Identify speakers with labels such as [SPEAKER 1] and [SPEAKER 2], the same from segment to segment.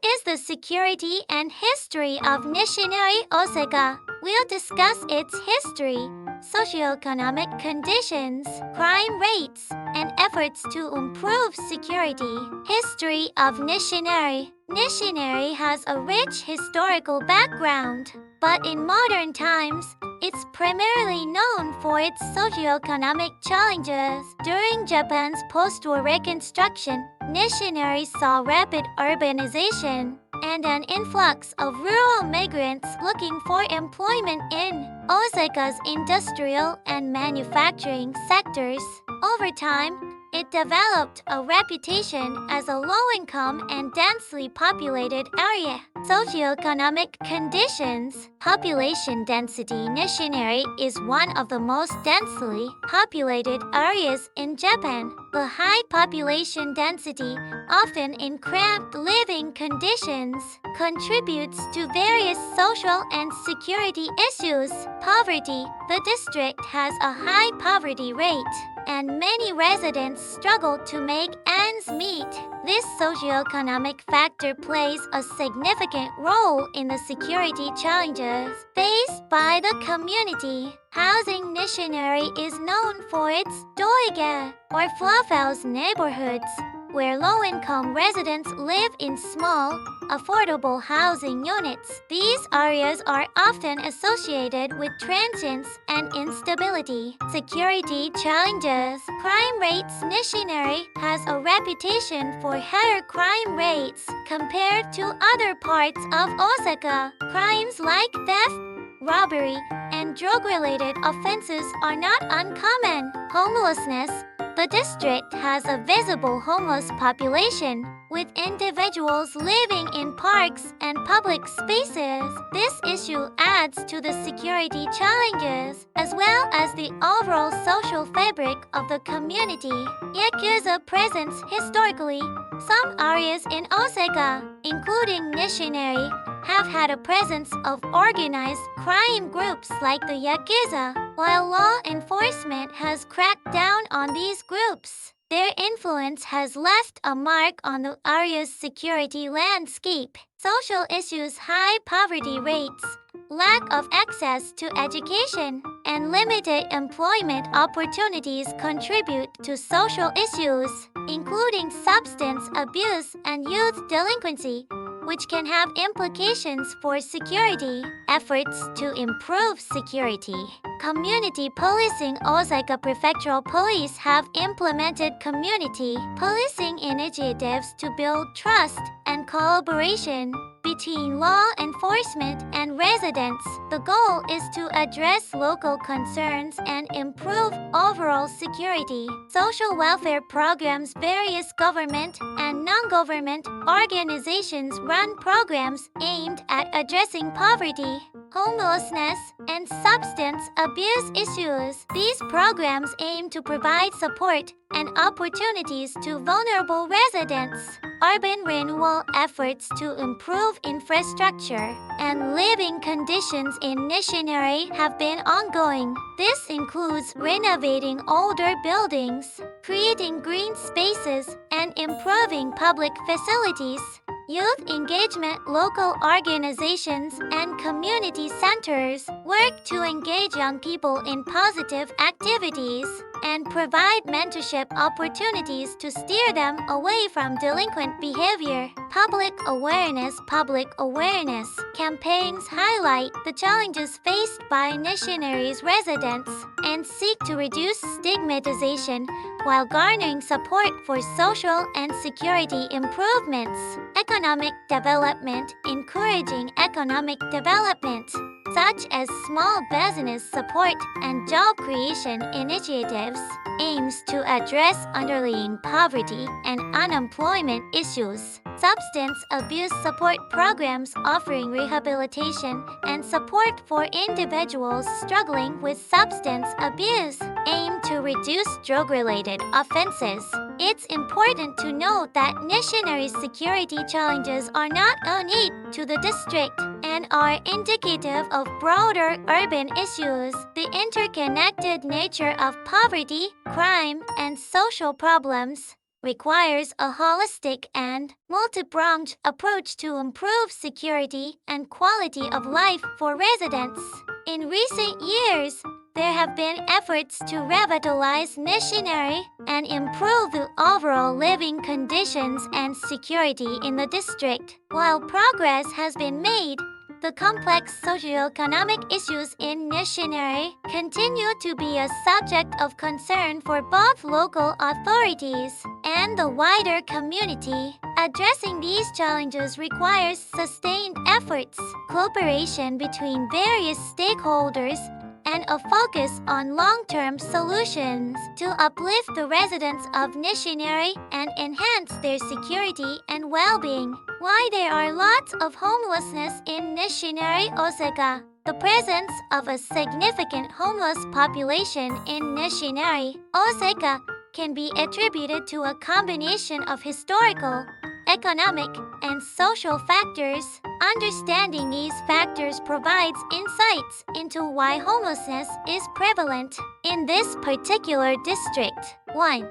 [SPEAKER 1] What is the security and history of Nishinari, Osaka? We'll discuss its history, socioeconomic conditions, crime rates, and efforts to improve security. History of Nishinari. Nishinari has a rich historical background, but in modern times, it's primarily known for its socioeconomic challenges. During Japan's post-war reconstruction, Nishinari saw rapid urbanization and an influx of rural migrants looking for employment in Osaka's industrial and manufacturing sectors. Over time, it developed a reputation as a low-income and densely populated area. Socioeconomic conditions. Population density. Nishinari is one of the most densely populated areas in Japan. The high population density, often in cramped living conditions, contributes to various social and security issues. Poverty. The district has a high poverty rate, and many residents struggle to make ends meet. This socioeconomic factor plays a significant role in the security challenges faced by the community. Housing. Nishinari is known for its doige, or fluffhouse neighborhoods, where low-income residents live in small, affordable housing units. These areas are often associated with transience and instability. Security challenges. Crime rates. Nishinari has a reputation for higher crime rates compared to other parts of Osaka. Crimes like theft, robbery, and drug-related offenses are not uncommon. Homelessness. The district has a visible homeless population, with individuals living in parks and public spaces. This issue adds to the security challenges, as well as the overall social fabric of the community. Yakuza presence. Historically, some areas in Osaka, including Nishinari, have had a presence of organized crime groups like the Yakuza. While law enforcement has cracked down on these groups, their influence has left a mark on the area's security landscape. Social issues. High poverty rates, lack of access to education, and limited employment opportunities contribute to social issues, including substance abuse and youth delinquency, which can have implications for security. Efforts to improve security. Community policing. Osaka Prefectural Police have implemented community policing initiatives to build trust and collaboration between law enforcement and residents. The goal is to address local concerns and improve overall security. Social welfare programs. Various government and non-government organizations run programs aimed at addressing poverty, homelessness, and substance abuse issues. These programs aim to provide support and opportunities to vulnerable residents. Urban renewal. Efforts to improve infrastructure and living conditions in Nishinari have been ongoing. This includes renovating older buildings, creating green spaces, and improving public facilities. Youth engagement. Local organizations and community centers work to engage young people in positive activities and provide mentorship opportunities to steer them away from delinquent behavior. Public awareness. Public awareness campaigns highlight the challenges faced by Nishinari's residents and seek to reduce stigmatization while garnering support for social and security improvements. Economic development. Encouraging economic development, such as small business support and job creation initiatives, aims to address underlying poverty and unemployment issues. Substance abuse support programs offering rehabilitation and support for individuals struggling with substance abuse aim to reduce drug-related offenses. It's important to note that Nishinari's security challenges are not unique to the district and are indicative of broader urban issues. The interconnected nature of poverty, crime, and social problems requires a holistic and multi-pronged approach to improve security and quality of life for residents. In recent years, there have been efforts to revitalize Nishinari and improve the overall living conditions and security in the district. While progress has been made, the complex socioeconomic issues in Nishinari continue to be a subject of concern for both local authorities and the wider community. Addressing these challenges requires sustained efforts, cooperation between various stakeholders, and a focus on long-term solutions to uplift the residents of Nishinari and enhance their security and well-being. Why there are lots of homelessness in Nishinari, Osaka. The presence of a significant homeless population in Nishinari, Osaka, can be attributed to a combination of historical, economic, and social factors. Understanding these factors provides insights into why homelessness is prevalent in this particular district. 1.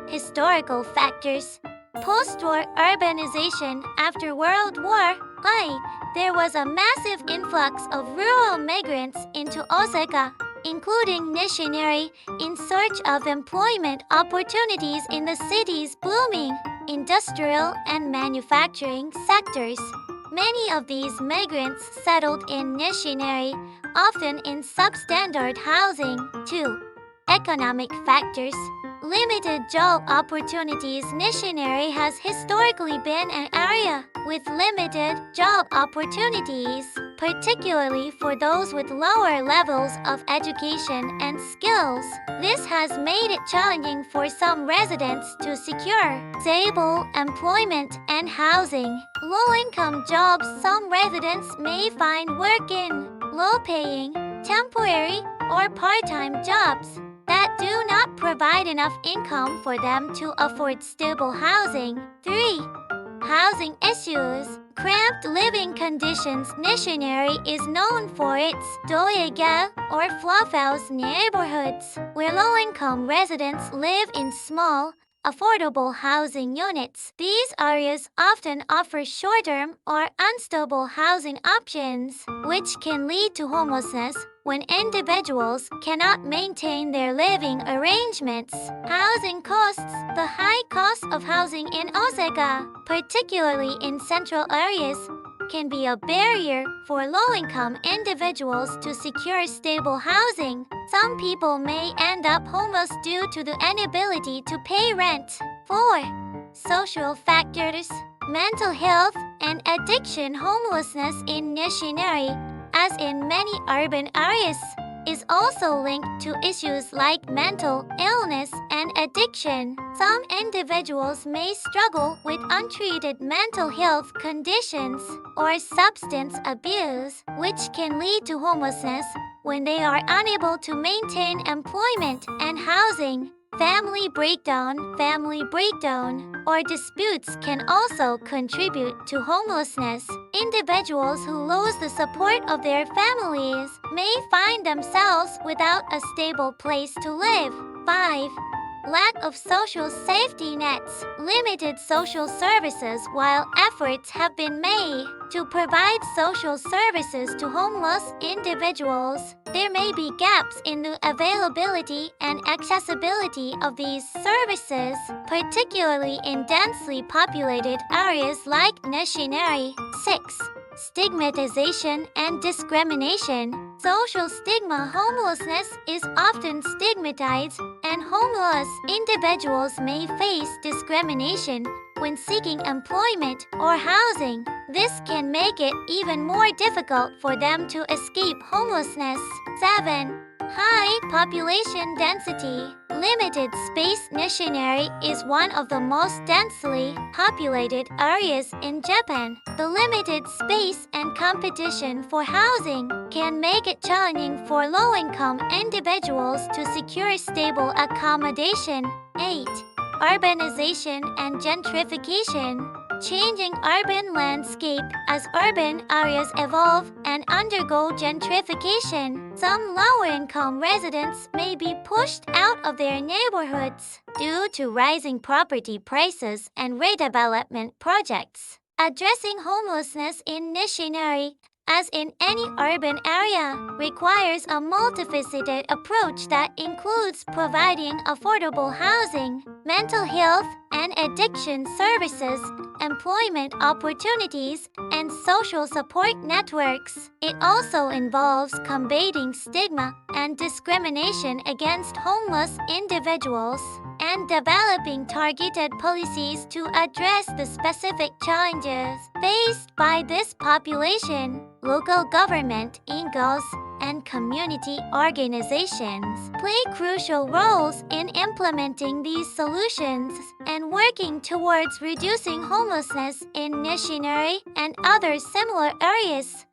[SPEAKER 1] Historical factors. Post-war urbanization. After World War I, there was a massive influx of rural migrants into Osaka, including Nishinari, in search of employment opportunities in the city's booming industrial and manufacturing sectors. Many of these migrants settled in Nishinari, often in substandard housing. 2. Economic factors. Limited job opportunities. Nishinari has historically been an area with limited job opportunities, particularly for those with lower levels of education and skills. This has made it challenging for some residents to secure stable employment and housing. Low-income jobs. Some residents may find work in low-paying, temporary, or part-time jobs that do not provide enough income for them to afford stable housing. 3. Housing issues. Cramped living conditions. Nishinari is known for its doyega or flophouse neighborhoods, where low-income residents live in small, affordable housing units. These areas often offer short-term or unstable housing options, which can lead to homelessness when individuals cannot maintain their living arrangements. Housing costs. The high cost of housing in Osaka, particularly in central areas, can be a barrier for low-income individuals to secure stable housing. Some people may end up homeless due to the inability to pay rent. 4. Social factors. Mental health and addiction. Homelessness in Nishinari, as in many urban areas, is also linked to issues like mental illness and addiction. Some individuals may struggle with untreated mental health conditions or substance abuse, which can lead to homelessness when they are unable to maintain employment and housing. Family breakdown, or disputes can also contribute to homelessness. Individuals who lose the support of their families may find themselves without a stable place to live. 5. Lack of social safety nets. Limited social services. While efforts have been made to provide social services to homeless individuals, there may be gaps in the availability and accessibility of these services, particularly in densely populated areas like Nishinari. 6. Stigmatization and discrimination. Social stigma. Homelessness is often stigmatized, and homeless individuals may face discrimination when seeking employment or housing. This can make it even more difficult for them to escape homelessness. 7. High population density. Limited space. Nishinari is one of the most densely populated areas in Japan. The limited space and competition for housing can make it challenging for low-income individuals to secure stable accommodation. 8. Urbanization and gentrification. changing urban landscape. As urban areas evolve and undergo gentrification, some lower-income residents may be pushed out of their neighborhoods due to rising property prices and redevelopment projects. Addressing homelessness in Nishinari, as in any urban area, requires a multifaceted approach that includes providing affordable housing, mental health and addiction services, employment opportunities, and social support networks. It also involves combating stigma and discrimination against homeless individuals and developing targeted policies to address the specific challenges faced by this population. Local government, NGOs, and community organizations play crucial roles in implementing these solutions and working towards reducing homelessness in Nishinari and other similar areas.